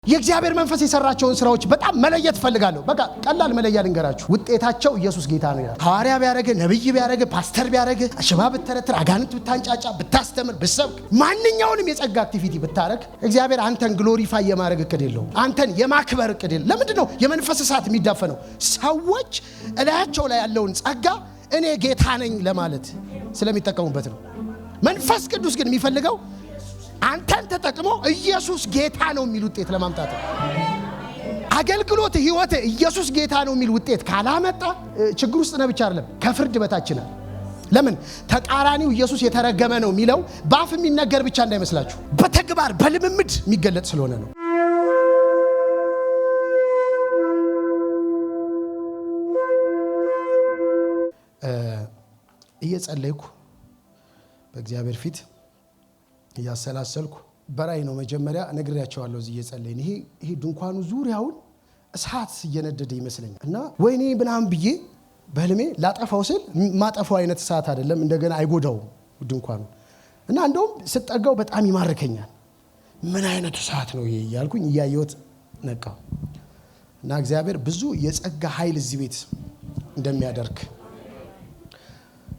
የእግዚአብሔር መንፈስ የሰራቸውን ስራዎች በጣም መለየት ፈልጋለሁ። በቃ ቀላል መለያ ልንገራችሁ። ውጤታቸው ኢየሱስ ጌታ ነው ይላል። ሐዋርያ ቢያረግ፣ ነብይ ቢያረግ፣ ፓስተር ቢያረግ፣ ሽባ ብትተረትር፣ አጋንንት ብታንጫጫ፣ ብታስተምር፣ ብትሰብክ፣ ማንኛውንም የጸጋ አክቲቪቲ ብታረግ እግዚአብሔር አንተን ግሎሪፋይ የማድረግ እቅድ የለውም። አንተን የማክበር እቅድ የለውም። ለምንድን ነው የመንፈስ እሳት የሚዳፈነው? ሰዎች እላያቸው ላይ ያለውን ጸጋ እኔ ጌታ ነኝ ለማለት ስለሚጠቀሙበት ነው። መንፈስ ቅዱስ ግን የሚፈልገው አንተን ተጠቅሞ ኢየሱስ ጌታ ነው የሚል ውጤት ለማምጣት ነው። አገልግሎት ህይወት ኢየሱስ ጌታ ነው የሚል ውጤት ካላመጣ ችግር ውስጥ ነው ብቻ አይደለም፣ ከፍርድ በታች ነው። ለምን? ተቃራኒው ኢየሱስ የተረገመ ነው የሚለው ባፍ የሚነገር ብቻ እንዳይመስላችሁ፣ በተግባር በልምምድ የሚገለጥ ስለሆነ ነው። እየጸለይኩ በእግዚአብሔር ፊት እያሰላሰልኩ በራይ ነው መጀመሪያ ነግሬያቸዋለሁ። እዚህ እየጸለይን ይሄ ድንኳኑ ዙሪያውን እሳት እየነደደ ይመስለኛል እና ወይኔ ብናም ብዬ በህልሜ ላጠፋው ስል ማጠፋው አይነት እሳት አይደለም፣ እንደገና አይጎዳውም ድንኳኑ እና እንደውም ስጠጋው በጣም ይማርከኛል። ምን አይነት እሳት ነው ይሄ ያልኩኝ እያየሁት ነቃው እና እግዚአብሔር ብዙ የጸጋ ኃይል እዚህ ቤት እንደሚያደርግ፣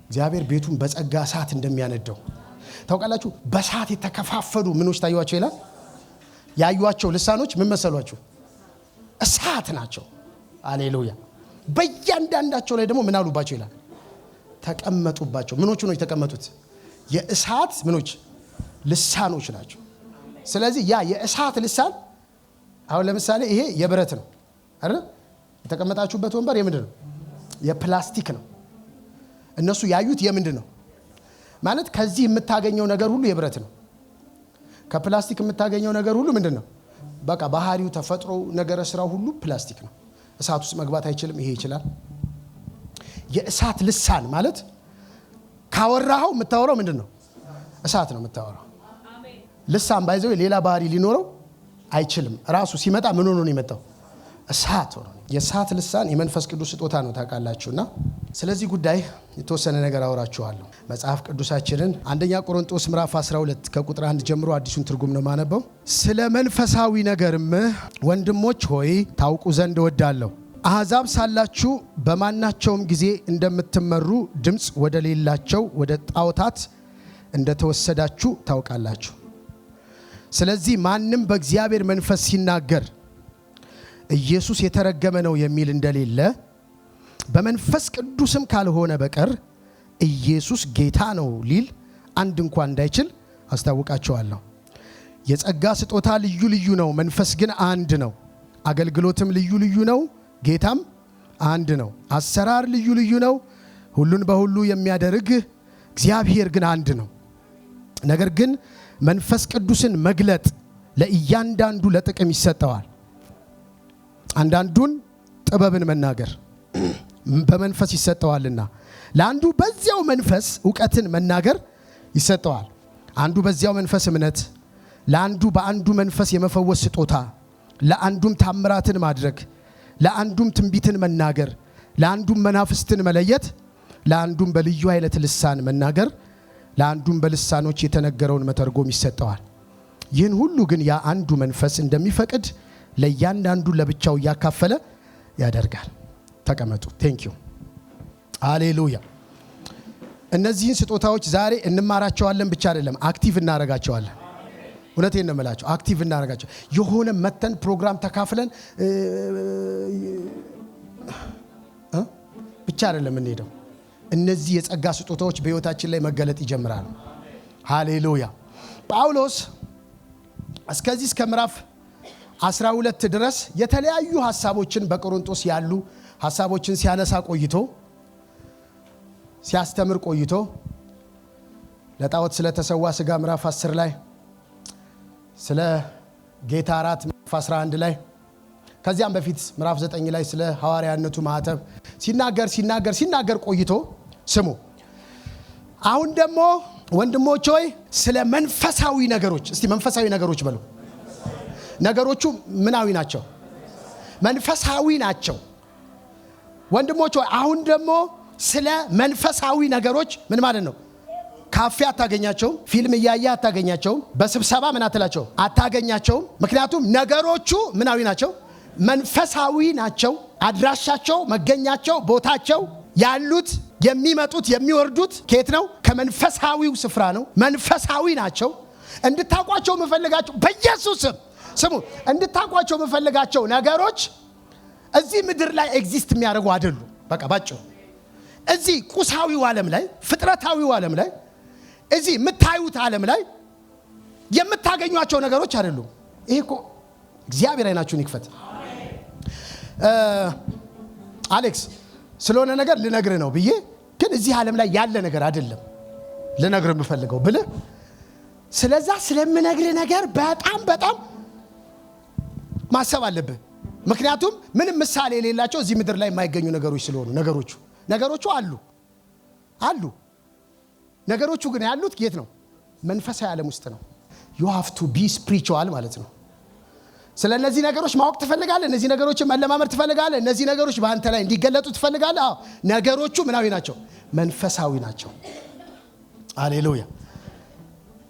እግዚአብሔር ቤቱን በጸጋ እሳት እንደሚያነደው ታውቃላችሁ። በእሳት የተከፋፈሉ ምኖች ታዩዋቸው ይላል። ያዩዋቸው ልሳኖች ምን መሰሏችሁ? እሳት ናቸው። ሃሌሉያ። በእያንዳንዳቸው ላይ ደግሞ ምን አሉባቸው ይላል? ተቀመጡባቸው። ምኖቹ ነው የተቀመጡት? የእሳት ምኖች ልሳኖች ናቸው። ስለዚህ ያ የእሳት ልሳን አሁን ለምሳሌ ይሄ የብረት ነው አይደል? የተቀመጣችሁበት ወንበር የምንድን ነው? የፕላስቲክ ነው። እነሱ ያዩት የምንድን ነው ማለት? ከዚህ የምታገኘው ነገር ሁሉ የብረት ነው። ከፕላስቲክ የምታገኘው ነገር ሁሉ ምንድን ነው? በቃ ባህሪው፣ ተፈጥሮ፣ ነገረ ስራው ሁሉ ፕላስቲክ ነው። እሳት ውስጥ መግባት አይችልም። ይሄ ይችላል። የእሳት ልሳን ማለት ካወራኸው የምታወራው ምንድን ነው? እሳት ነው የምታወራው። ልሳን ባይዘው ሌላ ባህሪ ሊኖረው አይችልም። ራሱ ሲመጣ ምን ሆኖ ነው የመጣው? እሳት ሆኖ። የእሳት ልሳን የመንፈስ ቅዱስ ስጦታ ነው ታውቃላችሁና፣ ስለዚህ ጉዳይ የተወሰነ ነገር አወራችኋለሁ። መጽሐፍ ቅዱሳችንን አንደኛ ቆሮንቶስ ምዕራፍ 12 ከቁጥር 1 ጀምሮ አዲሱን ትርጉም ነው ማነበው። ስለ መንፈሳዊ ነገርም ወንድሞች ሆይ ታውቁ ዘንድ እወዳለሁ። አሕዛብ ሳላችሁ በማናቸውም ጊዜ እንደምትመሩ ድምፅ ወደ ሌላቸው ወደ ጣዖታት እንደተወሰዳችሁ ታውቃላችሁ። ስለዚህ ማንም በእግዚአብሔር መንፈስ ሲናገር ኢየሱስ የተረገመ ነው የሚል እንደሌለ በመንፈስ ቅዱስም ካልሆነ በቀር ኢየሱስ ጌታ ነው ሊል አንድ እንኳን እንዳይችል አስታውቃቸዋለሁ። የጸጋ ስጦታ ልዩ ልዩ ነው፣ መንፈስ ግን አንድ ነው። አገልግሎትም ልዩ ልዩ ነው፣ ጌታም አንድ ነው። አሰራር ልዩ ልዩ ነው፣ ሁሉን በሁሉ የሚያደርግ እግዚአብሔር ግን አንድ ነው። ነገር ግን መንፈስ ቅዱስን መግለጥ ለእያንዳንዱ ለጥቅም ይሰጠዋል። አንዳንዱን ጥበብን መናገር በመንፈስ ይሰጠዋልና፣ ለአንዱ በዚያው መንፈስ ዕውቀትን መናገር ይሰጠዋል። አንዱ በዚያው መንፈስ እምነት፣ ለአንዱ በአንዱ መንፈስ የመፈወስ ስጦታ፣ ለአንዱም ታምራትን ማድረግ፣ ለአንዱም ትንቢትን መናገር፣ ለአንዱም መናፍስትን መለየት፣ ለአንዱም በልዩ አይነት ልሳን መናገር፣ ለአንዱም በልሳኖች የተነገረውን መተርጎም ይሰጠዋል። ይህን ሁሉ ግን ያ አንዱ መንፈስ እንደሚፈቅድ ለእያንዳንዱ ለብቻው እያካፈለ ያደርጋል። ተቀመጡ። ቴንኪዩ። ሃሌሉያ። እነዚህን ስጦታዎች ዛሬ እንማራቸዋለን ብቻ አይደለም፣ አክቲቭ እናደርጋቸዋለን። እውነቴን ነው የምላቸው፣ አክቲቭ እናደርጋቸው። የሆነ መተን ፕሮግራም ተካፍለን ብቻ አይደለም እንሄደው። እነዚህ የጸጋ ስጦታዎች በሕይወታችን ላይ መገለጥ ይጀምራሉ። ሃሌሉያ። ጳውሎስ እስከዚህ እስከ ምዕራፍ 12 ድረስ የተለያዩ ሐሳቦችን በቆሮንቶስ ያሉ ሐሳቦችን ሲያነሳ ቆይቶ ሲያስተምር ቆይቶ ለጣዖት ስለተሰዋ ሥጋ ምዕራፍ 10 ላይ፣ ስለ ጌታ እራት ምዕራፍ 11 ላይ፣ ከዚያም በፊት ምዕራፍ 9 ላይ ስለ ሐዋርያነቱ ማዕተብ ሲናገር ቆይቶ ስሙ። አሁን ደግሞ ወንድሞች ሆይ ስለ መንፈሳዊ ነገሮች፣ እስቲ መንፈሳዊ ነገሮች በሉ። ነገሮቹ ምናዊ ናቸው? መንፈሳዊ ናቸው። ወንድሞች ሆይ አሁን ደግሞ ስለ መንፈሳዊ ነገሮች ምን ማለት ነው? ካፌ አታገኛቸውም። ፊልም እያየ አታገኛቸውም። በስብሰባ ምን አትላቸው አታገኛቸውም። ምክንያቱም ነገሮቹ ምናዊ ናቸው? መንፈሳዊ ናቸው። አድራሻቸው፣ መገኛቸው፣ ቦታቸው ያሉት የሚመጡት የሚወርዱት ከየት ነው? ከመንፈሳዊው ስፍራ ነው። መንፈሳዊ ናቸው። እንድታቋቸው መፈልጋቸው በኢየሱስ ስሙ እንድታቋቸው መፈልጋቸው ነገሮች እዚህ ምድር ላይ ኤግዚስት የሚያደርጉ አይደሉም። በቃ ባጭሩ እዚህ ቁሳዊው ዓለም ላይ ፍጥረታዊው ዓለም ላይ እዚህ የምታዩት ዓለም ላይ የምታገኟቸው ነገሮች አይደሉም። ይሄ እኮ እግዚአብሔር አይናችሁን ይክፈት። አሌክስ ስለሆነ ነገር ልነግርህ ነው ብዬ ግን እዚህ ዓለም ላይ ያለ ነገር አይደለም ልነግርህ የምፈልገው ብለህ ስለዛ ስለምነግርህ ነገር በጣም ማሰብ አለብህ። ምክንያቱም ምንም ምሳሌ የሌላቸው እዚህ ምድር ላይ የማይገኙ ነገሮች ስለሆኑ ነገሮቹ አሉ። ነገሮቹ ግን ያሉት የት ነው? መንፈሳዊ ዓለም ውስጥ ነው። you have to be spiritual ማለት ነው። ስለ እነዚህ ነገሮች ማወቅ ትፈልጋለህ? እነዚህ ነገሮችን መለማመድ ትፈልጋለህ? እነዚህ ነገሮች በአንተ ላይ እንዲገለጡ ትፈልጋለህ? አዎ። ነገሮቹ ምናዊ ናቸው? መንፈሳዊ ናቸው። ሃሌሉያ።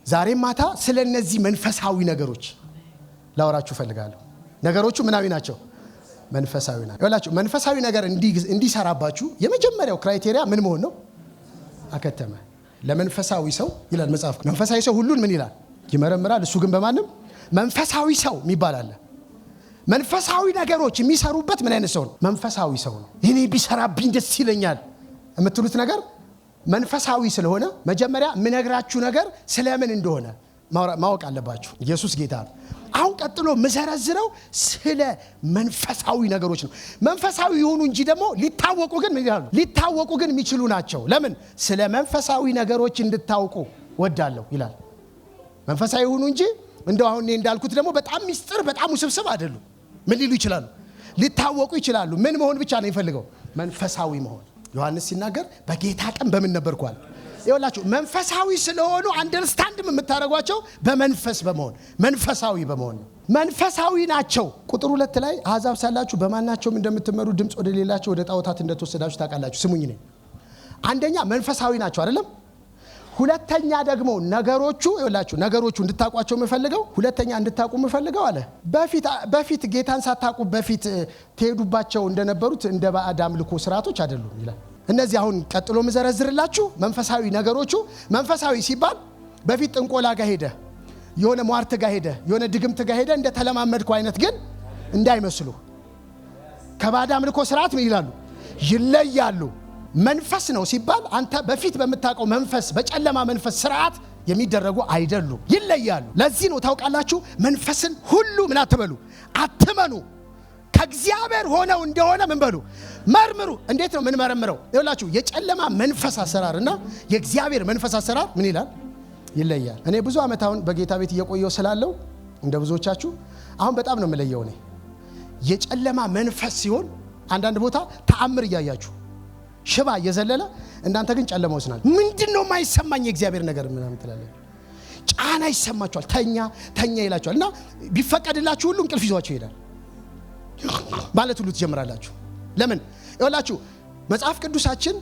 ዛሬ ማታ ስለ እነዚህ መንፈሳዊ ነገሮች ላወራችሁ ፈልጋለሁ። ነገሮቹ ምናዊ ናቸው? መንፈሳዊ ናቸው። ይኸውላችሁ መንፈሳዊ ነገር እንዲሰራባችሁ የመጀመሪያው ክራይቴሪያ ምን መሆን ነው? አከተመ። ለመንፈሳዊ ሰው ይላል መጽሐፍ። መንፈሳዊ ሰው ሁሉን ምን ይላል? ይመረምራል። እሱ ግን በማንም መንፈሳዊ ሰው የሚባል አለ። መንፈሳዊ ነገሮች የሚሰሩበት ምን አይነት ሰው ነው? መንፈሳዊ ሰው ነው። እኔ ቢሰራብኝ ደስ ይለኛል የምትሉት ነገር መንፈሳዊ ስለሆነ መጀመሪያ ምነግራችሁ ነገር ስለምን እንደሆነ ማወቅ አለባችሁ። ኢየሱስ ጌታ ነው። አሁን ቀጥሎ መዘረዝረው ስለ መንፈሳዊ ነገሮች ነው። መንፈሳዊ የሆኑ እንጂ ደግሞ ሊታወቁ ግን ምን ይላሉ? ሊታወቁ ግን የሚችሉ ናቸው። ለምን? ስለ መንፈሳዊ ነገሮች እንድታውቁ ወዳለሁ ይላል። መንፈሳዊ የሆኑ እንጂ እንደው አሁን እኔ እንዳልኩት ደግሞ በጣም ሚስጥር በጣም ውስብስብ አይደሉም። ምን ሊሉ ይችላሉ? ሊታወቁ ይችላሉ። ምን መሆን ብቻ ነው የሚፈልገው? መንፈሳዊ መሆን። ዮሐንስ ሲናገር በጌታ ቀን በምን ነበርኳል? ይኸውላችሁ መንፈሳዊ ስለሆኑ አንደርስታንድም የምታደርጓቸው በመንፈስ በመሆን መንፈሳዊ በመሆን ነው። መንፈሳዊ ናቸው። ቁጥር 2 ላይ አሕዛብ ሳላችሁ በማናቸውም እንደምትመሩ ድምፅ ወደ ሌላቸው ወደ ጣዖታት እንደተወሰዳችሁ ታውቃላችሁ። ስሙኝ ነኝ። አንደኛ መንፈሳዊ ናቸው አይደለም? ሁለተኛ ደግሞ ነገሮቹ ይኸውላችሁ ነገሮቹ እንድታቋቸው የምፈልገው ሁለተኛ እንድታቁ የምፈልገው አለ በፊት ጌታን ሳታቁ በፊት ትሄዱባቸው እንደነበሩት እንደ ባዕድ አምልኮ ስርዓቶች አይደሉም ይላል። እነዚህ አሁን ቀጥሎ መዘረዝርላችሁ መንፈሳዊ ነገሮቹ መንፈሳዊ ሲባል በፊት ጥንቆላ ጋር ሄደ የሆነ ሟርት ጋር ሄደ የሆነ ድግምት ጋር ሄደ እንደ ተለማመድኩ አይነት ግን እንዳይመስሉ ከባዕድ አምልኮ ስርዓት ምን ይላሉ? ይለያሉ። መንፈስ ነው ሲባል አንተ በፊት በምታውቀው መንፈስ በጨለማ መንፈስ ስርዓት የሚደረጉ አይደሉም፣ ይለያሉ። ለዚህ ነው ታውቃላችሁ መንፈስን ሁሉ ምን አትበሉ አትመኑ፣ ከእግዚአብሔር ሆነው እንደሆነ ምን በሉ መርምሩ። እንዴት ነው ምን መረምረው? ይኸውላችሁ የጨለማ መንፈስ አሰራርና የእግዚአብሔር መንፈስ አሰራር ምን ይላል? ይለያል። እኔ ብዙ ዓመት አሁን በጌታ ቤት እየቆየው ስላለው እንደ ብዙዎቻችሁ አሁን በጣም ነው የምለየው። እኔ የጨለማ መንፈስ ሲሆን አንዳንድ ቦታ ተአምር እያያችሁ ሽባ እየዘለለ እናንተ ግን ጨለማ ውስጥ ናችሁ። ምንድነው የማይሰማኝ የእግዚአብሔር ነገር ምናምን ትላለህ። ጫና ይሰማችኋል። ተኛ ይላችኋል እና ቢፈቀድላችሁ ሁሉ እንቅልፍ ይዟችሁ ይሄዳል ማለት ሁሉ ትጀምራላችሁ። ለምን? ይኸውላችሁ መጽሐፍ ቅዱሳችን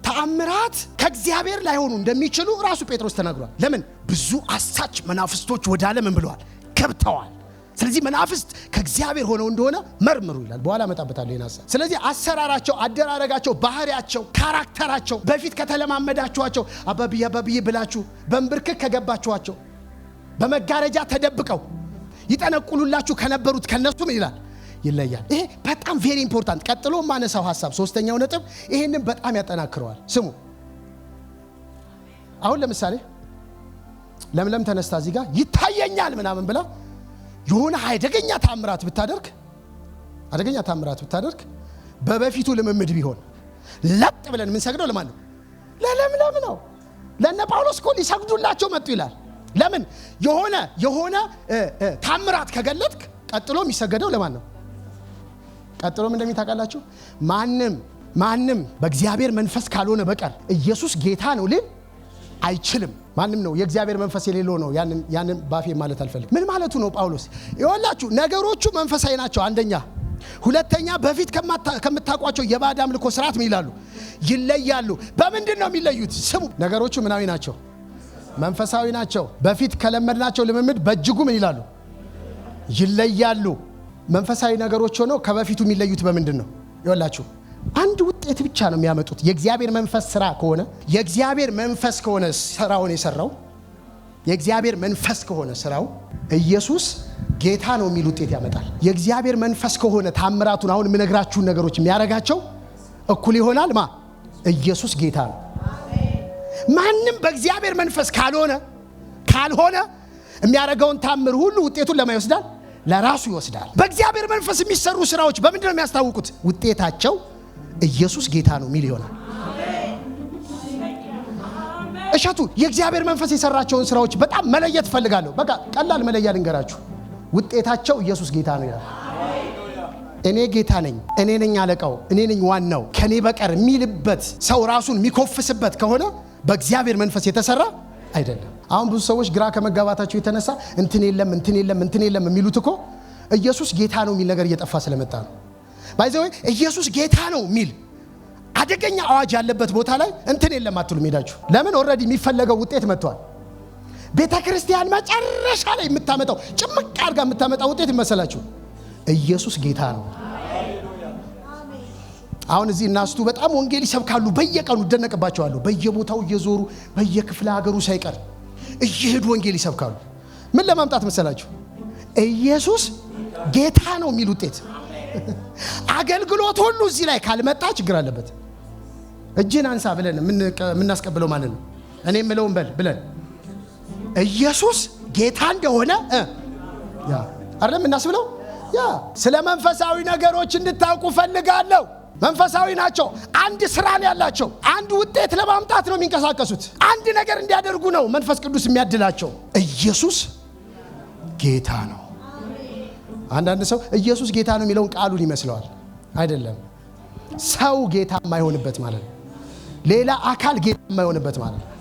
ተአምራት ከእግዚአብሔር ላይሆኑ እንደሚችሉ ራሱ ጴጥሮስ ተናግሯል። ለምን? ብዙ አሳች መናፍስቶች ወደ ዓለም ብለዋል ገብተዋል። ስለዚህ መናፍስት ከእግዚአብሔር ሆነው እንደሆነ መርምሩ ይላል። በኋላ መጣበታለሁ ይናሳ። ስለዚህ አሰራራቸው፣ አደራረጋቸው፣ ባህሪያቸው፣ ካራክተራቸው በፊት ከተለማመዳችኋቸው አባብዬ ብላችሁ በእንብርክክ ከገባችኋቸው በመጋረጃ ተደብቀው ይጠነቁሉላችሁ ከነበሩት ከነሱ ምን ይላል? ይለያል። ይሄ በጣም ቬሪ ኢምፖርታንት። ቀጥሎ ማነሳው ሐሳብ ሶስተኛው ነጥብ ይሄንን በጣም ያጠናክረዋል። ስሙ። አሁን ለምሳሌ ለምለም ተነስታ እዚህ ጋር ይታየኛል ምናምን ብላ የሆነ አደገኛ ታምራት ብታደርግ በበፊቱ ልምምድ ቢሆን ለጥ ብለን ምን ሰግደው ለማን ነው? ለለምለም ነው። ለነ ጳውሎስ እኮ ሊሰግዱላቸው መጡ ይላል። ለምን? የሆነ ታምራት ከገለጥክ ቀጥሎ የሚሰገደው ለማን ነው? ቀጥሎ ምን እንደሚታውቃላችሁ? ማንም በእግዚአብሔር መንፈስ ካልሆነ በቀር ኢየሱስ ጌታ ነው ሊል አይችልም። ማንም ነው የእግዚአብሔር መንፈስ የሌለው ነው። ያንን ባፌ ማለት አልፈልግም። ምን ማለቱ ነው ጳውሎስ? ይኸውላችሁ ነገሮቹ መንፈሳዊ ናቸው አንደኛ። ሁለተኛ በፊት ከምታውቋቸው የባዕድ አምልኮ ስርዓት ምን ይላሉ? ይለያሉ። በምንድን ነው የሚለዩት? ስሙ። ነገሮቹ ምናዊ ናቸው? መንፈሳዊ ናቸው። በፊት ከለመድናቸው ልምምድ በእጅጉ ምን ይላሉ? ይለያሉ። መንፈሳዊ ነገሮች ሆነው ከበፊቱ የሚለዩት በምንድን ነው? ይኸውላችሁ አንድ ውጤት ብቻ ነው የሚያመጡት። የእግዚአብሔር መንፈስ ስራ ከሆነ የእግዚአብሔር መንፈስ ከሆነ ስራውን የሰራው የእግዚአብሔር መንፈስ ከሆነ ስራው ኢየሱስ ጌታ ነው የሚል ውጤት ያመጣል። የእግዚአብሔር መንፈስ ከሆነ ታምራቱን አሁን የምነግራችሁን ነገሮች የሚያረጋቸው እኩል ይሆናል። ኢየሱስ ጌታ ነው። ማንም በእግዚአብሔር መንፈስ ካልሆነ የሚያረጋውን ታምር ሁሉ ውጤቱን ለማን ይወስዳል? ለራሱ ይወስዳል። በእግዚአብሔር መንፈስ የሚሰሩ ስራዎች በምንድን ነው የሚያስታውቁት? ውጤታቸው ኢየሱስ ጌታ ነው የሚል ይሆናል። እሸቱ የእግዚአብሔር መንፈስ የሰራቸውን ስራዎች በጣም መለየት ፈልጋለሁ። በቃ ቀላል መለያ ልንገራችሁ። ውጤታቸው ኢየሱስ ጌታ ነው ይላል። እኔ ጌታ ነኝ፣ እኔ ነኝ አለቃው፣ እኔ ነኝ ዋናው፣ ከኔ በቀር የሚልበት ሰው ራሱን የሚኮፍስበት ከሆነ በእግዚአብሔር መንፈስ የተሰራ አይደለም። አሁን ብዙ ሰዎች ግራ ከመጋባታቸው የተነሳ እንትን የለም የሚሉት እኮ ኢየሱስ ጌታ ነው የሚል ነገር እየጠፋ ስለመጣ ነው። ባይዘው ኢየሱስ ጌታ ነው የሚል አደገኛ አዋጅ ያለበት ቦታ ላይ እንትን የለም አትሉም ሄዳችሁ። ለምን? ኦልሬዲ የሚፈለገው ውጤት መጥቷል። ቤተክርስቲያን መጨረሻ ላይ የምታመጣው ጭምቅ አድርጋ የምታመጣው ውጤት ይመስላችሁ? ኢየሱስ ጌታ ነው። አሁን እዚህ እናስቱ በጣም ወንጌል ይሰብካሉ። በየቀኑ ደነቀባቸዋለሁ። በየቦታው እየዞሩ በየክፍለ ሀገሩ ሳይቀር እየሄዱ ወንጌል ይሰብካሉ። ምን ለማምጣት መሰላችሁ? ኢየሱስ ጌታ ነው የሚል ውጤት። አገልግሎት ሁሉ እዚህ ላይ ካልመጣ ችግር አለበት። እጅን አንሳ ብለን የምናስቀብለው ማለት ነው። እኔ የምለውን በል ብለን ኢየሱስ ጌታ እንደሆነ አይደለም እናስብለው። ስለ መንፈሳዊ ነገሮች እንድታውቁ ፈልጋለሁ። መንፈሳዊ ናቸው። አንድ ስራ ነው ያላቸው። አንድ ውጤት ለማምጣት ነው የሚንቀሳቀሱት። አንድ ነገር እንዲያደርጉ ነው መንፈስ ቅዱስ የሚያድላቸው። ኢየሱስ ጌታ ነው። አንዳንድ ሰው ኢየሱስ ጌታ ነው የሚለውን ቃሉን ይመስለዋል። አይደለም። ሰው ጌታ የማይሆንበት ማለት ነው። ሌላ አካል ጌታ የማይሆንበት ማለት ነው።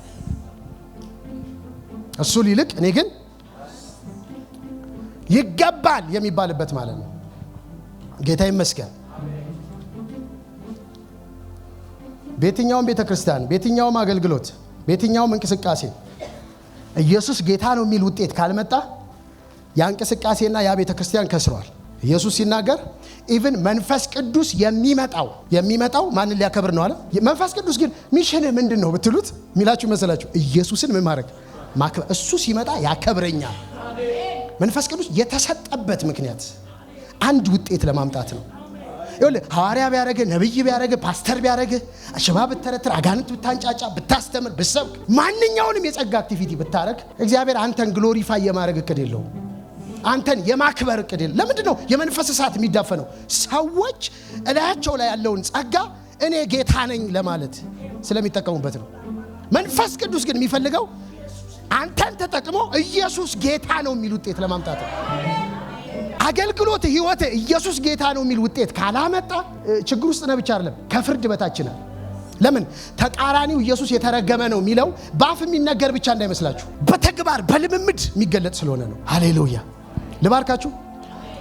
እሱ ሊልቅ እኔ ግን ይገባል የሚባልበት ማለት ነው። ጌታ ይመስገን። በየትኛውም ቤተክርስቲያን፣ በየትኛውም አገልግሎት፣ በየትኛውም እንቅስቃሴ ኢየሱስ ጌታ ነው የሚል ውጤት ካልመጣ ያ እንቅስቃሴና ያ ቤተክርስቲያን ከስሯል። ኢየሱስ ሲናገር ኢቭን መንፈስ ቅዱስ የሚመጣው ማንን ሊያከብር ነው አለ። መንፈስ ቅዱስ ግን ሚሽን ምንድን ነው ብትሉት ሚላችሁ መሰላችሁ? ኢየሱስን ምን ማድረግ? ማክበር። እሱ ሲመጣ ያከብረኛል። መንፈስ ቅዱስ የተሰጠበት ምክንያት አንድ ውጤት ለማምጣት ነው። ይኸውልህ ሐዋርያ ቢያረግ፣ ነብይ ቢያረግ፣ ፓስተር ቢያረግ፣ አሸባ ብትተረትር፣ አጋንንት ብታንጫጫ፣ ብታስተምር፣ ብሰብክ፣ ማንኛውንም የጸጋ አክቲቪቲ ብታረግ እግዚአብሔር አንተን ግሎሪፋይ የማድረግ እቅድ የለውም። አንተን የማክበር እቅድ የለም። ለምንድን ነው የመንፈስ እሳት የሚዳፈነው? ሰዎች እላያቸው ላይ ያለውን ጸጋ እኔ ጌታ ነኝ ለማለት ስለሚጠቀሙበት ነው። መንፈስ ቅዱስ ግን የሚፈልገው አንተን ተጠቅሞ ኢየሱስ ጌታ ነው የሚል ውጤት ለማምጣት ነው። አገልግሎት ህይወት ኢየሱስ ጌታ ነው የሚል ውጤት ካላመጣ ችግር ውስጥ ነው ብቻ አይደለም፣ ከፍርድ በታች ነው። ለምን? ተቃራኒው ኢየሱስ የተረገመ ነው የሚለው በአፍ የሚነገር ብቻ እንዳይመስላችሁ፣ በተግባር በልምምድ የሚገለጥ ስለሆነ ነው። ሃሌሉያ። ልባርካችሁ።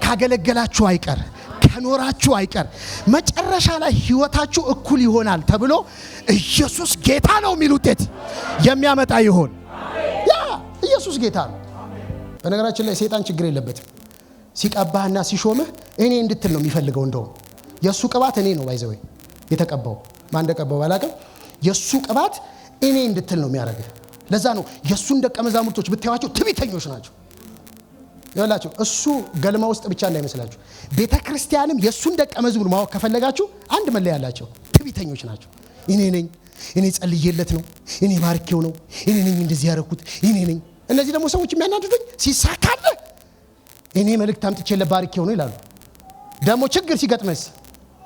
ካገለገላችሁ አይቀር፣ ከኖራችሁ አይቀር መጨረሻ ላይ ህይወታችሁ እኩል ይሆናል ተብሎ ኢየሱስ ጌታ ነው የሚል ውጤት የሚያመጣ ይሆን። ኢየሱስ ጌታ ነው። በነገራችን ላይ ሰይጣን ችግር የለበትም። ሲቀባህና ሲሾምህ እኔ እንድትል ነው የሚፈልገው። እንደውም የሱ ቅባት እኔ ነው ባይዘው የተቀባው። ማን እንደቀባው ባላቀም የሱ ቅባት እኔ እንድትል ነው የሚያደርገው። ለዛ ነው የሱን ደቀ መዛሙርቶች ብታዩዋቸው ትዕቢተኞች ናቸው። ይኸውላችሁ እሱ ገልማ ውስጥ ብቻ እንዳይመስላችሁ፣ ቤተክርስቲያንም የሱን ደቀ መዝሙር ማወቅ ከፈለጋችሁ አንድ መለያ ያላቸው ትዕቢተኞች ናቸው። እኔ ነኝ፣ እኔ ጸልዬለት ነው፣ እኔ ባርኬው ነው፣ እኔ ነኝ እንደዚህ ያደረኩት፣ እኔ ነኝ። እነዚህ ደግሞ ሰዎች የሚያናድዱኝ ሲሳካለ እኔ መልእክት አምጥቼለት ባርኬው ነው ይላሉ። ደግሞ ችግር ሲገጥመስ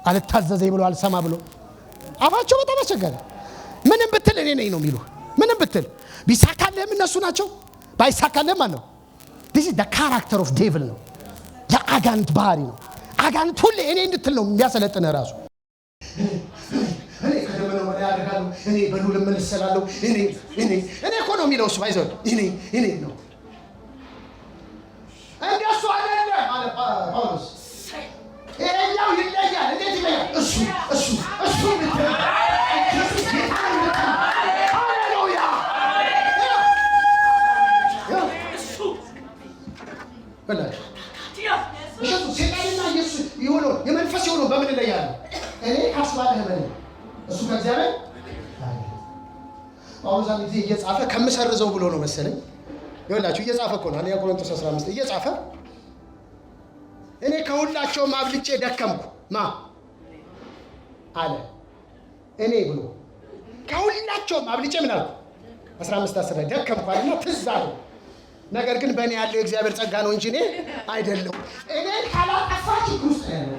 አልታዘዘኝ ብሎ አልሰማ ብሎ አፋቸው በጣም አስቸጋሪ። ምንም ብትል እኔ ነኝ ነው የሚሉ። ምንም ብትል ቢሳካልህም እነሱ ናቸው፣ ባይሳካልህም ማለት ነው። this is the character of devil ነው። የአጋንንት ባህሪ ነው። አጋንንት ሁሌ እኔ እንድትል ነው የሚያሰለጥነህ ራሱ። እኔ ከደመናው በላይ አደርጋለሁ፣ እኔ በሉል እመልሰላለሁ፣ እኔ እኮ ነው የሚለው እሱ። ባይዘው እኔ ነው እንደሱ አይደለም ማለት ጳውሎስ። ይሄኛው ይለያል። እንዴት ይለያል? እሱ ሃሌሉያ። ኢየሱስ ይሆነው የመንፈስ ይሆነው በምን ላይ ያለው እኔ ካስባለህ በል እሱ ከእግዚአብሔር ጳውሎስ አንድ ጊዜ እየጻፈ ከምሰርዘው ብሎ ነው መሰለኝ ይኸውላችሁ እየጻፈ እኮ ነው አንደኛ ቆሮንቶስ 15 እየጻፈ እኔ ከሁላቸውም አብልጬ ደከምኩ አለ እኔ ብሎ ከሁላቸውም አብልጬ ምን አልኩ 15:10 ላይ ደከምኩ አለና ትዝ አለኝ ነገር ግን በእኔ ያለው የእግዚአብሔር ጸጋ ነው እንጂ እኔ አይደለሁም እኔ ካላጠፋች ክርስቶስ ነው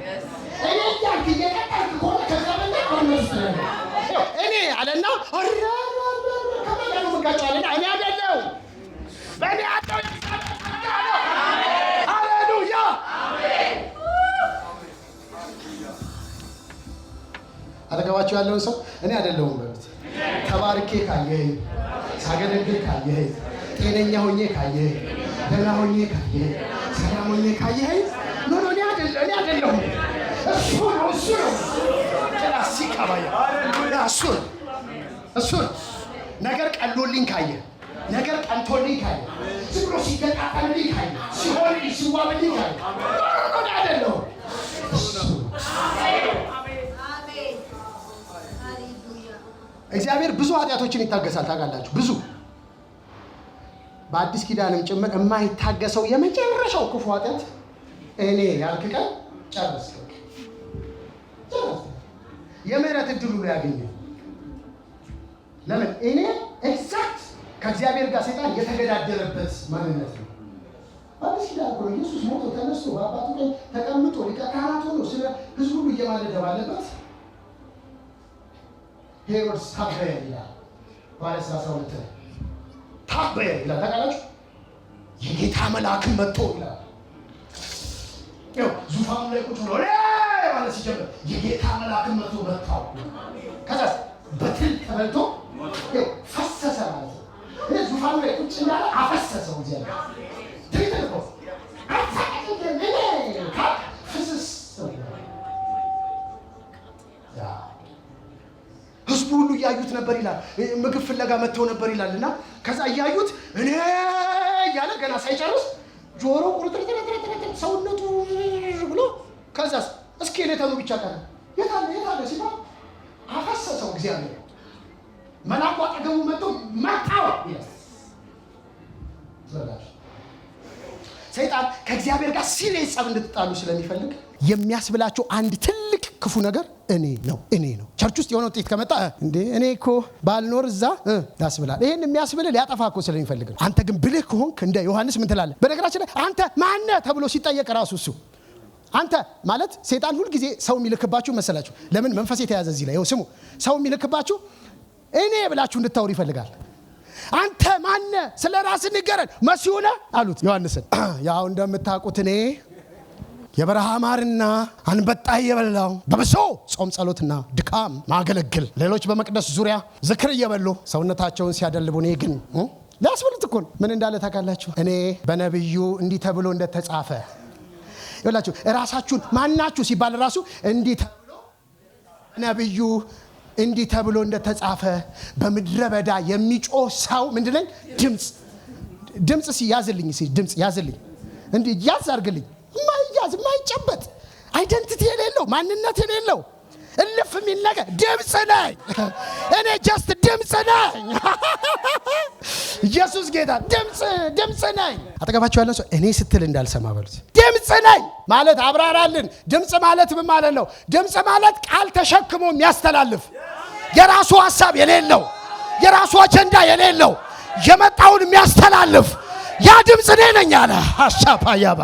እኔ ያንተ የቀጠልክ ከሆነ ከዛበና አሁንስ ነው እኔ አለና አራ ከመላው መጋጫለና እኔ አይደለሁም በእኔ ያለው የእግዚአብሔር ጸጋ ነው ሃሌሉያ አሜን አጠገባችሁ ያለውን ሰው እኔ አይደለሁም በሉት ተባርኬ ካየህ ሳገለግል ካየህ ጤነኛ ሆኜ ካየህ ደህና ሆኜ ካየህ ሰላም ሆኜ ካየህ ኖ እኔ አይደለሁም እሱ ነው ክላሲክ አባያ እሱ ነገር ቀሎልኝ ካየህ ነገር ቀንቶልኝ ካየህ ዝም ብሎ ሲገጣጠልልኝ ካየህ ሲሆንልኝ ሲዋብልኝ ካየህ እኔ አይደለሁም እግዚአብሔር ብዙ ኃጢአቶችን ይታገሳል ታውቃላችሁ ብዙ በአዲስ ኪዳንም ጭምር የማይታገሰው የመጨረሻው ክፉ ኃጢአት እኔ ያልክ ቀን ጨረስክ የምህረት እድሉ ላይ ያገኘ ለምን እኔ ኤግዛክት ከእግዚአብሔር ጋር ሰይጣን የተገዳደረበት ማንነት ነው በአዲስ ኪዳን እኮ ኢየሱስ ሞቶ ተነስቶ በአባቱ ቀኝ ተቀምጦ ሊቀ ካህናት ሆኖ ስለ ህዝቡ ሁሉ እየማለደ ባለበት ሄሮድስ ታበየ ይላል ማርቆስ 12 ላይ ታበየ ይላል ታውቃላችሁ የጌታ መልአክ መጥቶ ይላል ያው ዙፋኑ ላይ ቁጭ ብሎ ማለት ሲጀምር የጌታ መልአክ መጥቶ መጣው ከዛስ በትል ተበልቶ ያው ፈሰሰ ማለት ነው ዙፋኑ ላይ ቁጭ እንዳለ አፈሰሰው እግዚአብሔር ትሪተልኮ ህዝቡ ሁሉ እያዩት ነበር ይላል ምግብ ፍለጋ መጥተው ነበር ይላልና ከዛ እያዩት እኔ ያለ ገና ሳይጨርስ ጆሮ ቁርጥርጥርጥርጥር ሰውነቱ ብሎ ከዛስ እስኬሌተኑ ብቻ ቀረ የታለ ሲባል አፈሰሰው እግዚአብሔር መልአኩ አጠገቡ መጥቶ መታው ይላል ሰይጣን ከእግዚአብሔር ጋር ሲሪየስ ጸብ እንድትጣሉ ስለሚፈልግ የሚያስብላችሁ አንድ ትልቅ ክፉ ነገር እኔ ነው ቸርች ውስጥ የሆነ ውጤት ከመጣ እንዴ እኔ እኮ ባልኖር እዛ ያስብላል ይሄን የሚያስብልህ ሊያጠፋ እኮ ስለሚፈልግ ነው አንተ ግን ብልህ ከሆንክ እንደ ዮሐንስ ምን ትላለህ በነገራችን ላይ አንተ ማን ነህ ተብሎ ሲጠየቅ ራሱ እሱ አንተ ማለት ሰይጣን ሁሉ ጊዜ ሰው የሚልክባችሁ መሰላችሁ ለምን መንፈስ የተያዘ እዚህ ላይ ይኸው ስሙ ሰው የሚልክባችሁ እኔ ብላችሁ እንድታወሩ ይፈልጋል አንተ ማን ነህ ስለራስህ ንገረን መሲሁ ነህ አሉት ዮሐንስን ያው እንደምታውቁት እኔ የበረሃ ማርና አንበጣ እየበላው በብሶ ጾም ጸሎትና ድካም ማገለግል ሌሎች በመቅደስ ዙሪያ ዝክር እየበሉ ሰውነታቸውን ሲያደልቡ እኔ ግን ሊያስበሉት እኮ ምን እንዳለ ታውቃላችሁ እኔ በነብዩ እንዲህ ተብሎ እንደተጻፈ ይላችሁ ራሳችሁን ማናችሁ ሲባል ራሱ እንዲህ ተብሎ ነብዩ እንዲህ ተብሎ እንደተጻፈ በምድረ በዳ የሚጮህ ሰው ምንድነው ድምጽ ሲያዝልኝ ድምጽ ያዝልኝ እንዲህ ያዛርግልኝ ማይጨበጥ አይደንቲቲ የሌለው ማንነት የሌለው እልፍ የሚል ነገር ድምጽ ነኝ እኔ ጀስት ድምጽ ነኝ ኢየሱስ ጌታ ድምጽ ነኝ አጠገባችሁ ያለው ሰው እኔ ስትል እንዳልሰማ በሉት ድምጽ ነኝ ማለት አብራራልን ድምጽ ማለት ምን ማለት ነው ድምጽ ማለት ቃል ተሸክሞ የሚያስተላልፍ የራሱ ሐሳብ የሌለው የራሱ አጀንዳ የሌለው የመጣውን የሚያስተላልፍ ያ ድምጽ ነኝ አለ አሻፋያባ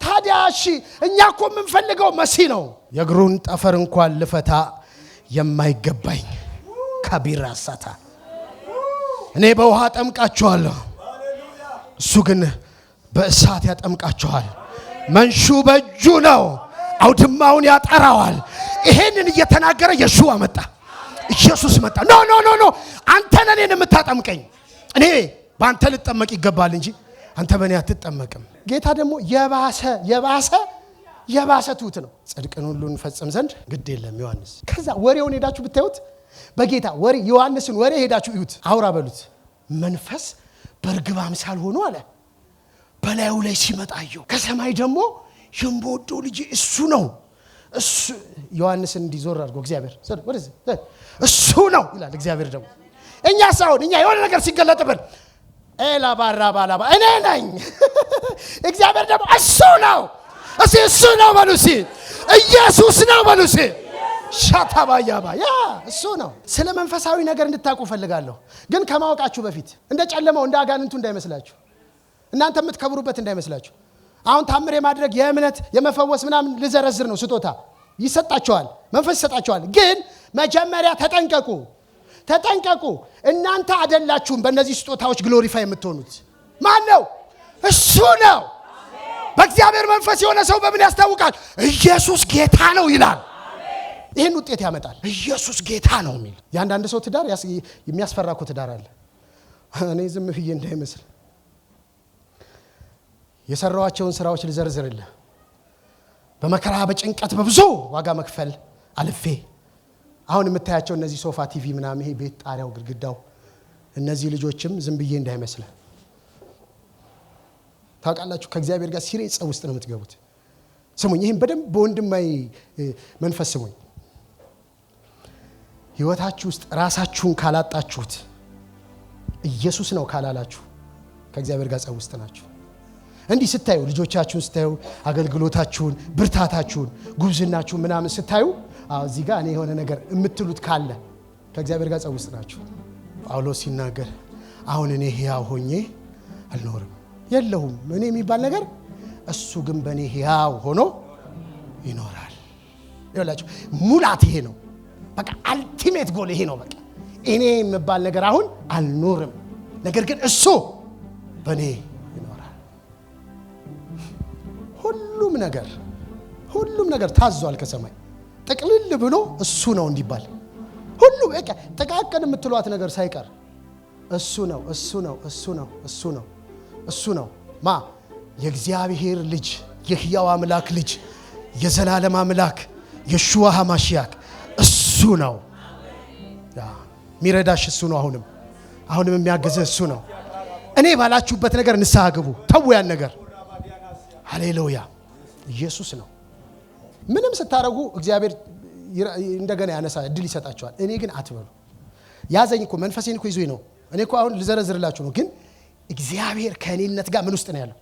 ታዲያ እሺ እኛ እኮ የምንፈልገው መሲህ ነው የእግሩን ጠፈር እንኳን ልፈታ የማይገባኝ ከቢራ ሳታ እኔ በውሃ ጠምቃቸዋለሁ እሱ ግን በእሳት ያጠምቃቸዋል መንሹ በእጁ ነው አውድማውን ያጠራዋል ይሄንን እየተናገረ ኢየሱስ መጣ ኖ አንተ ነህ እኔን የምታጠምቀኝ እኔ ባንተ ልጠመቅ ይገባል እንጂ አንተ በእኔ አትጠመቅም ጌታ ደግሞ የባሰ ትሁት ነው ጽድቅን ሁሉ እንፈጽም ዘንድ ግድ የለም ዮሐንስ ከዛ ወሬውን ሄዳችሁ ብታዩት በጌታ ወሬ ዮሐንስን ወሬ ሄዳችሁ እዩት አውራ በሉት መንፈስ በርግብ አምሳል ሆኖ አለ በላዩ ላይ ሲመጣ አየሁ ከሰማይ ደግሞ የምወደው ልጅ እሱ ነው። እሱ ዮሐንስን እንዲዞር አድርጎ እግዚአብሔር ወደዚህ እሱ ነው ይላል። እግዚአብሔር ደግሞ እኛ ሳይሆን እኛ የሆነ ነገር ሲገለጥብን ኤላ ባራ ባላባ እኔ ነኝ። እግዚአብሔር ደግሞ እሱ ነው። እሱ ነው በሉሲ ኢየሱስ ነው በሉሲ ሻታባያባ ያ እሱ ነው። ስለ መንፈሳዊ ነገር እንድታውቁ ፈልጋለሁ። ግን ከማወቃችሁ በፊት እንደ ጨለማው እንደ አጋንንቱ እንዳይመስላችሁ፣ እናንተ የምትከብሩበት እንዳይመስላችሁ። አሁን ታምር የማድረግ የእምነት የመፈወስ ምናምን ልዘረዝር ነው። ስጦታ ይሰጣቸዋል፣ መንፈስ ይሰጣቸዋል። ግን መጀመሪያ ተጠንቀቁ። እናንተ አይደላችሁም በእነዚህ ስጦታዎች ግሎሪፋይ የምትሆኑት። ማን ነው? እሱ ነው። በእግዚአብሔር መንፈስ የሆነ ሰው በምን ያስታውቃል? ኢየሱስ ጌታ ነው ይላል። ይህን ውጤት ያመጣል። ኢየሱስ ጌታ ነው የሚል የአንዳንድ ሰው ትዳር የሚያስፈራ እኮ ትዳር አለ። እኔ ዝም ብዬ እንዳይመስል የሰራዋቸውን ስራዎች ልዘርዝርልህ። በመከራ በጭንቀት በብዙ ዋጋ መክፈል አልፌ አሁን የምታያቸው እነዚህ ሶፋ ቲቪ ምናምን ይሄ ቤት ጣሪያው ግድግዳው እነዚህ ልጆችም ዝም ብዬ እንዳይመስል ታውቃላችሁ። ከእግዚአብሔር ጋር ሲሪየስ ውስጥ ነው የምትገቡት። ስሙኝ፣ ይሄን በደንብ በወንድማይ መንፈስ ስሙኝ። ህይወታችሁ ውስጥ ራሳችሁን ካላጣችሁት ኢየሱስ ነው ካላላችሁ ከእግዚአብሔር ጋር ጸብ ውስጥ ናችሁ። እንዲህ ስታዩ ልጆቻችሁን ስታዩ አገልግሎታችሁን ብርታታችሁን ጉብዝናችሁን ምናምን ስታዩ እዚህ ጋር እኔ የሆነ ነገር የምትሉት ካለ ከእግዚአብሔር ጋር ጸብ ውስጥ ናችሁ። ጳውሎስ ሲናገር አሁን እኔ ሕያው ሆኜ አልኖርም የለሁም እኔ የሚባል ነገር እሱ ግን በእኔ ሕያው ሆኖ ይኖራል። ይኸውላችሁ ሙላት ይሄ ነው። በቃ አልቲሜት ጎል ይሄ ነው። በቃ እኔ የሚባል ነገር አሁን አልኖርም፣ ነገር ግን እሱ በእኔ ይኖራል። ሁሉም ነገር ታዟል ከሰማይ ጥቅልል ብሎ እሱ ነው እንዲባል ሁሉ በቃ ተቃቀን የምትሏት ነገር ሳይቀር እሱ ነው ማ የእግዚአብሔር ልጅ የሕያው አምላክ ልጅ የዘላለም አምላክ የሹዋ ሐማሽያክ እሱ ነው። ሚረዳሽ እሱ ነው። አሁንም የሚያገዘ እሱ ነው። እኔ ባላችሁበት ነገር ንስሐ ግቡ። ተው ያን ነገር። ሃሌሉያ ኢየሱስ ነው። ምንም ስታረጉ እግዚአብሔር እንደገና ያነሳ እድል ይሰጣቸዋል። እኔ ግን አትበሉ። ያዘኝ እኮ መንፈሴን እኮ ይዞኝ ነው። እኔ እኮ አሁን ልዘረዝርላችሁ ነው። ግን እግዚአብሔር ከእኔነት ጋር ምን ውስጥ ነው ያለው?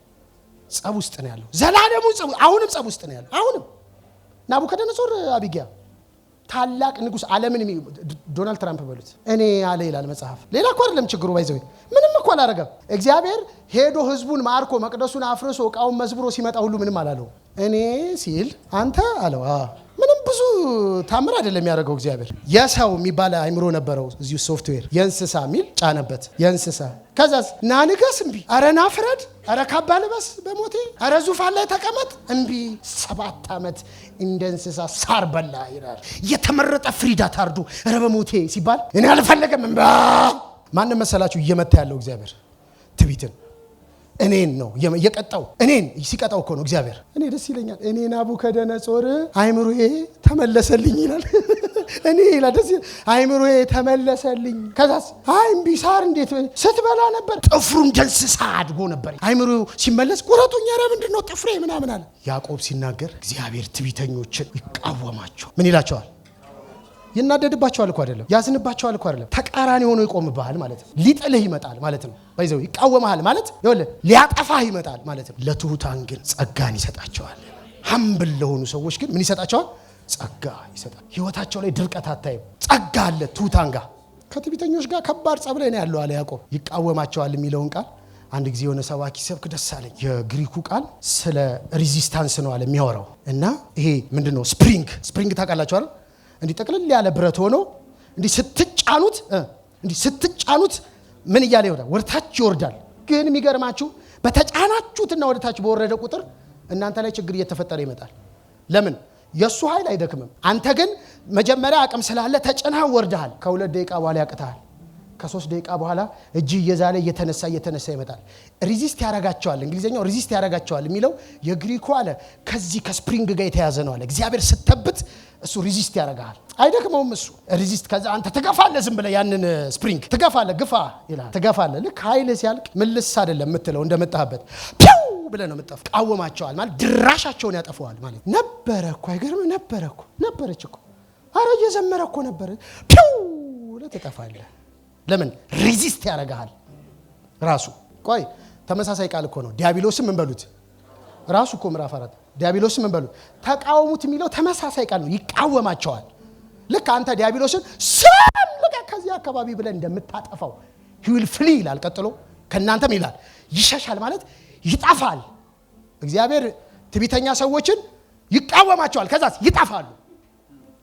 ጸብ ውስጥ ነው ያለው። ዘላለሙ ጸብ፣ አሁንም ጸብ ውስጥ ነው ያለው። አሁንም ናቡከደነጾር አቢጊያ ታላቅ ንጉስ ዓለምን ዶናልድ ትራምፕ በሉት እኔ አለ ይላል መጽሐፍ። ሌላ እኮ አይደለም ችግሩ። ባይዘው ምንም እኮ አላረገም። እግዚአብሔር ሄዶ ህዝቡን ማርኮ መቅደሱን አፍርሶ ዕቃውን መዝብሮ ሲመጣ ሁሉ ምንም አላለው። እኔ ሲል አንተ አለው። ምንም ብዙ ታምር አይደለም ያደረገው እግዚአብሔር። የሰው የሚባል አይምሮ ነበረው እዚሁ ሶፍትዌር። የእንስሳ ሚል ጫነበት። የእንስሳ ከዛስ ናንገስ እምቢ፣ አረ ናፍረድ፣ አረ ካባ ልበስ በሞቴ፣ አረ ዙፋን ላይ ተቀመጥ እምቢ። 7 ዓመት እንደ እንስሳ ሳር በላ ይላል። የተመረጠ ፍሪዳ ታርዱ አረ በሞቴ ሲባል እኔ አልፈለገም እምባ። ማንም መሰላችሁ እየመታ ያለው እግዚአብሔር ትቢትን እኔን ነው የቀጣው። እኔን ሲቀጣው እኮ ነው እግዚአብሔር። እኔ ደስ ይለኛል። እኔ ናቡከደነጾር አይምሮዬ ተመለሰልኝ ይላል። እኔ ይላል ደስ አይምሮዬ ተመለሰልኝ። ከዛስ እምቢ ሳር እንዴት ስትበላ ነበር። ጥፍሩ እንደ እንስሳ አድጎ ነበር። አይምሮው ሲመለስ ቁረጡኝ፣ ኧረ ምንድነው ጥፍሬ ምናምን አለ። ያዕቆብ ሲናገር እግዚአብሔር ትዕቢተኞችን ይቃወማቸው ምን ይላቸዋል? ይናደድባቸዋል እኮ አይደለም፣ ያዝንባቸዋል እኮ አይደለም። ተቃራኒ ሆኖ ይቆምብሃል ማለት ነው። ሊጥልህ ይመጣል ማለት ነው። ባይዘው ይቃወማል ማለት ይኸውልህ ሊያጠፋህ ይመጣል ማለት ነው። ለትሑታን ግን ጸጋን ይሰጣቸዋል። ሀምብል ለሆኑ ሰዎች ግን ምን ይሰጣቸዋል? ጸጋ ይሰጣል። ህይወታቸው ላይ ድርቀት አታይም። ጸጋ አለ ትሑታን ጋር። ከትዕቢተኞች ጋር ከባድ ጸብ ላይ ነው ያለው አለ ያዕቆብ። ይቃወማቸዋል የሚለውን ቃል አንድ ጊዜ የሆነ ሰባኪ ሰብክ ደስ አለኝ። የግሪኩ ቃል ስለ ሬዚስታንስ ነው አለ የሚያወራው። እና ይሄ ምንድነው? ስፕሪንግ ታውቃላችሁ አይደል? እንዲህ ጠቅልል ያለ ብረት ሆኖ እንዲህ ስትጫኑት ምን እያለ ይወርዳል? ወደታች ይወርዳል። ግን የሚገርማችሁ በተጫናችሁትና ወደታች በወረደ ቁጥር እናንተ ላይ ችግር እየተፈጠረ ይመጣል። ለምን? የሱ ኃይል አይደክምም። አንተ ግን መጀመሪያ አቅም ስላለ ተጭናህ ወርደሃል። ከ2 ደቂቃ በኋላ ያቅታል። ከ3 ደቂቃ በኋላ እጅ እየዛለ እየተነሳ ይመጣል። ሪዚስት ያረጋቸዋል። እንግሊዘኛው ሪዚስት ያረጋቸዋል የሚለው የግሪኩ አለ ከዚህ ከስፕሪንግ ጋር የተያዘ ነው አለ። እግዚአብሔር ስተብት እሱ ሪዚስት ያረጋል። አይደክመውም እሱ ሪዚስት። ከዛ አንተ ትገፋለህ፣ ዝም ብለህ ያንን ስፕሪንግ ትገፋለህ፣ ግፋ ይላል። ትገፋለህ። ልክ ኃይል ሲያልቅ ምልስ አይደለም የምትለው እንደመጣህበት ፒው ብለህ ነው የምትጠፋው። ቃወማቸዋል ማለት ድራሻቸውን ያጠፈዋል ማለት ነበረ እኮ። አይገርምም? ነበረች እኮ አረ እየዘመረ እኮ ነበረ ፒው ለተጠፋለህ። ለምን ሬዚስት ያደርጋል ራሱ። ቆይ ተመሳሳይ ቃል እኮ ነው። ዲያብሎስም ምን በሉት ራሱ እኮ ምዕራፍ 4 ዲያብሎስም ምን በሉት ተቃወሙት የሚለው ተመሳሳይ ቃል ነው። ይቃወማቸዋል። ልክ አንተ ዲያብሎስን ሰም ልቀ ከዚህ አካባቢ ብለን እንደምታጠፋው he will flee ይላል። ቀጥሎ ከናንተም ይላል ይሸሻል ማለት ይጣፋል። እግዚአብሔር ትዕቢተኛ ሰዎችን ይቃወማቸዋል፣ ከዛስ ይጣፋሉ።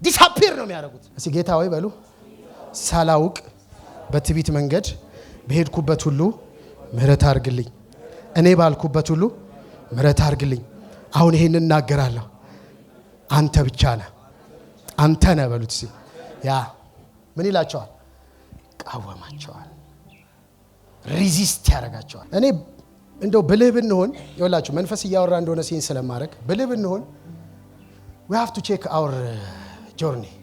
ዲስአፒር ነው የሚያደርጉት። እስቲ ጌታ ሆይ በሉ ሳላውቅ በትዕቢት መንገድ በሄድኩበት ሁሉ ምህረት አድርግልኝ። እኔ ባልኩበት ሁሉ ምህረት አድርግልኝ። አሁን ይሄን እናገራለሁ። አንተ ብቻ ነህ፣ አንተ ነህ በሉት። እስቲ ያ ምን ይላቸዋል? ቃወማቸዋል፣ ሪዚስት ያደርጋቸዋል። እኔ እንደው ብልህ ብንሆን ይኸውላችሁ መንፈስ እያወራ እንደሆነ ሲን ስለማድረግ ብልህ ብንሆን we have to check our journey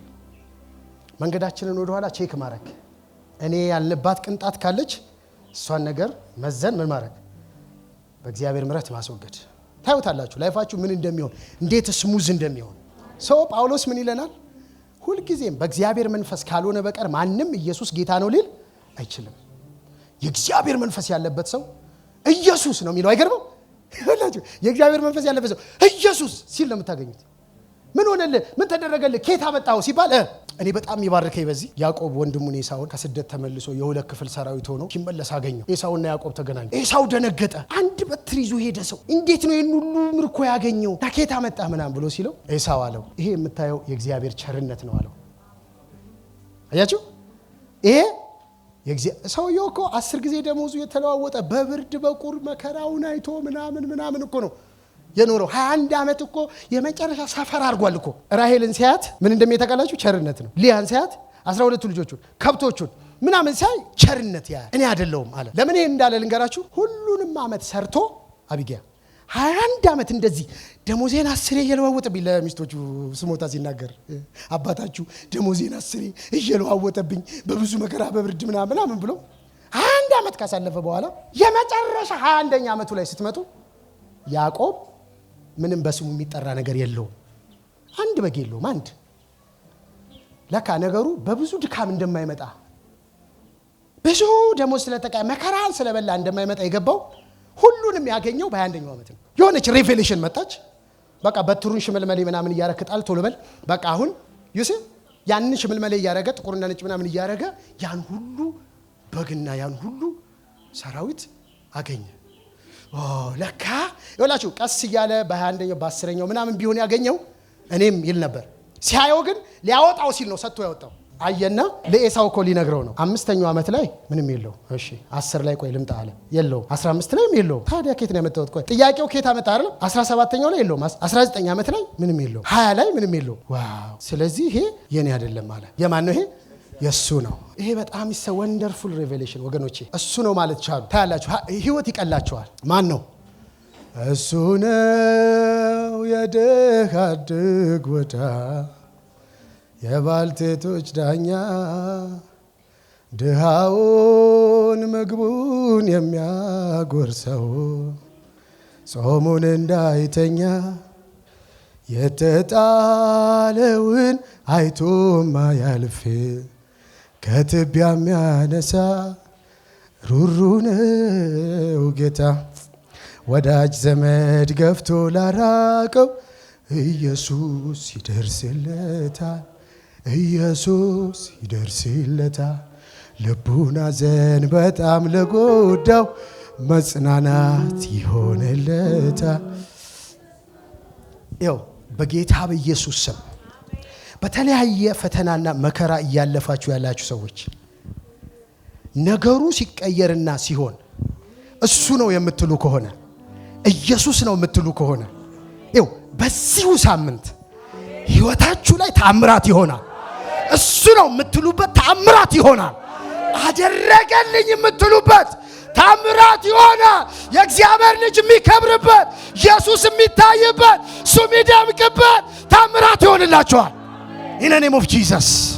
መንገዳችንን ወደ ኋላ ቼክ ማድረግ። እኔ ያልንባት ቅንጣት ካለች እሷን ነገር መዘን ምን ማድረግ በእግዚአብሔር ምሕረት ማስወገድ። ታዩታላችሁ ላይፋችሁ ምን እንደሚሆን እንዴት ስሙዝ እንደሚሆን። ሰው ጳውሎስ ምን ይለናል? ሁልጊዜም በእግዚአብሔር መንፈስ ካልሆነ በቀር ማንም ኢየሱስ ጌታ ነው ሊል አይችልም። የእግዚአብሔር መንፈስ ያለበት ሰው ኢየሱስ ነው የሚለው። አይገርምም? ይላችሁ የእግዚአብሔር መንፈስ ያለበት ሰው ኢየሱስ ሲል ነው የምታገኙት። ምን ሆነልህ? ምን ተደረገልህ? ኬት አመጣው ሲባል እኔ በጣም ይባርከኝ በዚህ ያዕቆብ ወንድሙን ኤሳውን ከስደት ተመልሶ የሁለት ክፍል ሰራዊት ሆኖ ሲመለስ አገኘው። ኤሳውና ያዕቆብ ተገናኙ። ኤሳው ደነገጠ። አንድ በትር ይዞ ሄደ ሰው እንዴት ነው ይሄን ሁሉ ምርኮ ያገኘው? ኬት አመጣህ ምናምን ብሎ ሲለው ኤሳው አለው ይሄ የምታየው የእግዚአብሔር ቸርነት ነው አለው። አያችሁ ይሄ ሰውየው እኮ 10 ጊዜ ደሞዙ የተለዋወጠ በብርድ በቁር መከራውን አይቶ ምናምን እኮ ነው የኖረው። 21 ዓመት እኮ የመጨረሻ ሰፈር አድርጓል እኮ። ራሔልን ሲያት ምን እንደሚተቀላችሁ ቸርነት ነው። ሊያን ሲያት 12 ልጆቹን ከብቶቹን ምናምን ሲያይ ቸርነት ያ እኔ አይደለሁም አለ። ለምን ይሄን እንዳለ ልንገራችሁ። ሁሉንም ዓመት ሰርቶ አቢጊያ 21 ዓመት እንደዚህ ደሞዜን 10 እየለዋወጠብኝ ለሚስቶቹ ስሞታ ሲናገር አባታችሁ ደሞዜን 10 እየለዋወጠብኝ በብዙ መከራ በብርድ ምናምን ብሎ 21 ዓመት ካሳለፈ በኋላ የመጨረሻ 21ኛ ዓመቱ ላይ ስትመጡ ያዕቆብ ምንም በስሙ የሚጠራ ነገር የለውም። አንድ በግ የለውም። አንድ ለካ ነገሩ በብዙ ድካም እንደማይመጣ ብዙ ደሞዝ ስለተቀያ መከራን ስለበላ እንደማይመጣ የገባው ሁሉንም ያገኘው በ21ኛው ዓመት ነው። የሆነች ሪቬሌሽን መጣች። በቃ በትሩን ሽመልመሌ ምናምን እያረከጣል ቶሎ በል በቃ አሁን ዩሲ ያንን ሽመልመሌ እያረገ ጥቁርና ነጭ ምናምን እያረገ ያን ሁሉ በግና ያን ሁሉ ሰራዊት አገኘ። ለካ ይኸውላችሁ ቀስ እያለ በ21ኛው በ10ኛው ምናምን ቢሆን ያገኘው እኔም ይል ነበር። ሲያየው ግን ሊያወጣው ሲል ነው ሰጥቶ ያወጣው። አየና ለኤሳው እኮ ሊነግረው ነው። 5ኛው ዓመት ላይ ምንም የለው። እሺ 10 ላይ ቆይ ልምጣ አለ። የለው 15 ላይም የለው። ታዲያ ኬት ነው ያመጣው? ቆይ ጥያቄው ኬት አመጣ አይደል? 17ኛው ላይ የለው። 19 ዓመት ላይ ምንም የለው። 20 ላይ ምንም የለው። ዋው! ስለዚህ ይሄ የኔ አይደለም አለ። የማን ነው ይሄ? የሱ ነው። ይሄ በጣም is a wonderful revelation ወገኖቼ። እሱ ነው ማለት ቻሉ። ታያላችሁ ህይወት ይቀላቸዋል። ማን ነው? እሱ ነው የድሃ አደግ ወዳ የባልቴቶች ዳኛ ድሃውን ምግቡን የሚያጎርሰው ጾሙን እንዳይተኛ የተጣለውን አይቶም ማያልፍ ከትቢያ የሚያነሳ ሩሩ ነው ጌታ። ወዳጅ ዘመድ ገፍቶ ላራቀው ኢየሱስ ይደርስለታል። ኢየሱስ ይደርስለታል። ልቡን አዘን በጣም ለጎዳው መጽናናት ይሆንለታል። ይኸው በጌታ በኢየሱስ ስም በተለያየ ፈተናና መከራ እያለፋችሁ ያላችሁ ሰዎች ነገሩ ሲቀየርና ሲሆን እሱ ነው የምትሉ ከሆነ ኢየሱስ ነው የምትሉ ከሆነ ይኸው በዚሁ ሳምንት ህይወታችሁ ላይ ተአምራት ይሆናል። እሱ ነው የምትሉበት ተአምራት ይሆናል። አደረገልኝ የምትሉበት ተአምራት ይሆናል። የእግዚአብሔር ልጅ የሚከብርበት፣ ኢየሱስ የሚታይበት፣ እሱ የሚደምቅበት ተአምራት ይሆንላችኋል። In the name of Jesus.